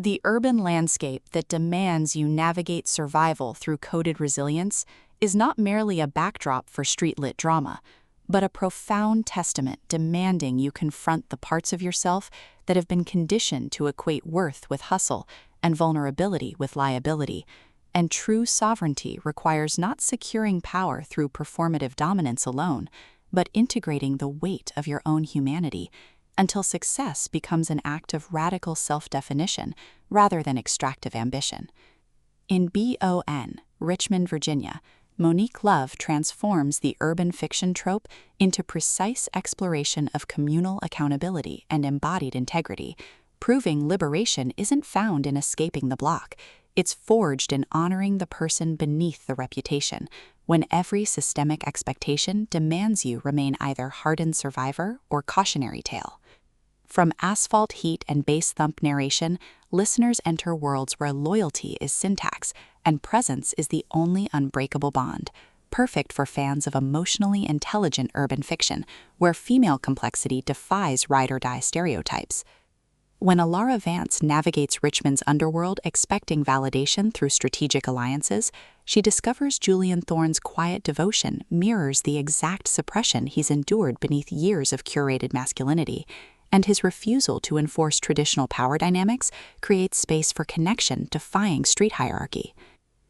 The urban landscape that demands you navigate survival through coded resilience is not merely a backdrop for street-lit drama, but a profound testament demanding you confront the parts of yourself that have been conditioned to equate worth with hustle and vulnerability with liability. And true sovereignty requires not securing power through performative dominance alone, but integrating the weight of your own humanity until success becomes an act of radical self-definition rather than extractive ambition. In BON, Richmond, Virginia, Monique Love transforms the urban fiction trope into precise exploration of communal accountability and embodied integrity, proving liberation isn't found in escaping the block. It's forged in honoring the person beneath the reputation, when every systemic expectation demands you remain either hardened survivor or cautionary tale. From asphalt heat and bass thump narration, listeners enter worlds where loyalty is syntax and presence is the only unbreakable bond, perfect for fans of emotionally intelligent urban fiction, where female complexity defies ride-or-die stereotypes. When Alara Vance navigates Richmond's underworld expecting validation through strategic alliances, she discovers Julian Thorne's quiet devotion mirrors the exact suppression he's endured beneath years of curated masculinity, and his refusal to enforce traditional power dynamics creates space for connection defying street hierarchy.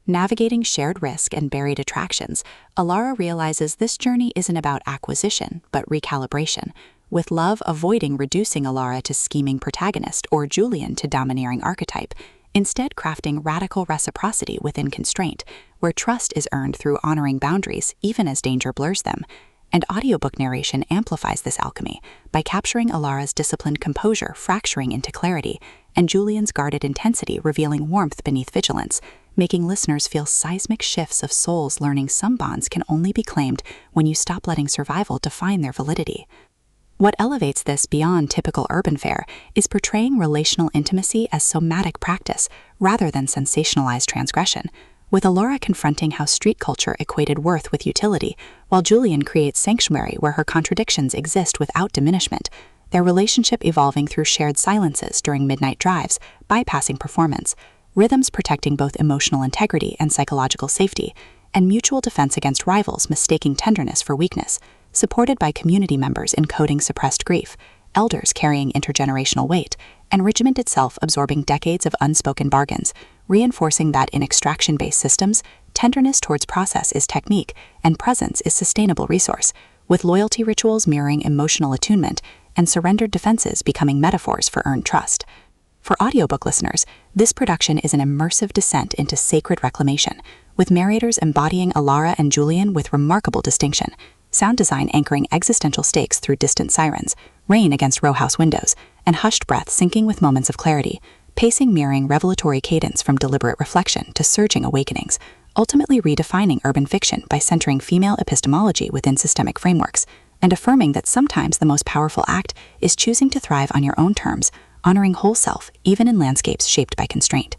Navigating shared risk and buried attractions, Alara realizes this journey isn't about acquisition, but recalibration, with Love avoiding reducing Alara to scheming protagonist or Julian to domineering archetype, instead crafting radical reciprocity within constraint, where trust is earned through honoring boundaries even as danger blurs them. And audiobook narration amplifies this alchemy by capturing Alara's disciplined composure fracturing into clarity, and Julian's guarded intensity revealing warmth beneath vigilance, making listeners feel seismic shifts of souls learning some bonds can only be claimed when you stop letting survival define their validity. What elevates this beyond typical urban fare is portraying relational intimacy as somatic practice rather than sensationalized transgression, with Alara confronting how street culture equated worth with utility, while Julian creates sanctuary where her contradictions exist without diminishment, their relationship evolving through shared silences during midnight drives, bypassing performance, rhythms protecting both emotional integrity and psychological safety, and mutual defense against rivals mistaking tenderness for weakness, supported by community members encoding suppressed grief, elders carrying intergenerational weight, and Richmond itself absorbing decades of unspoken bargains, reinforcing that in extraction-based systems, tenderness towards process is technique and presence is sustainable resource, with loyalty rituals mirroring emotional attunement and surrendered defenses becoming metaphors for earned trust. For audiobook listeners, this production is an immersive descent into sacred reclamation, with narrators embodying Alara and Julian with remarkable distinction, sound design anchoring existential stakes through distant sirens, rain against row house windows, and hushed breath syncing with moments of clarity, pacing mirroring revelatory cadence from deliberate reflection to surging awakenings, ultimately redefining urban fiction by centering female epistemology within systemic frameworks, and affirming that sometimes the most powerful act is choosing to thrive on your own terms, honoring whole self even in landscapes shaped by constraint.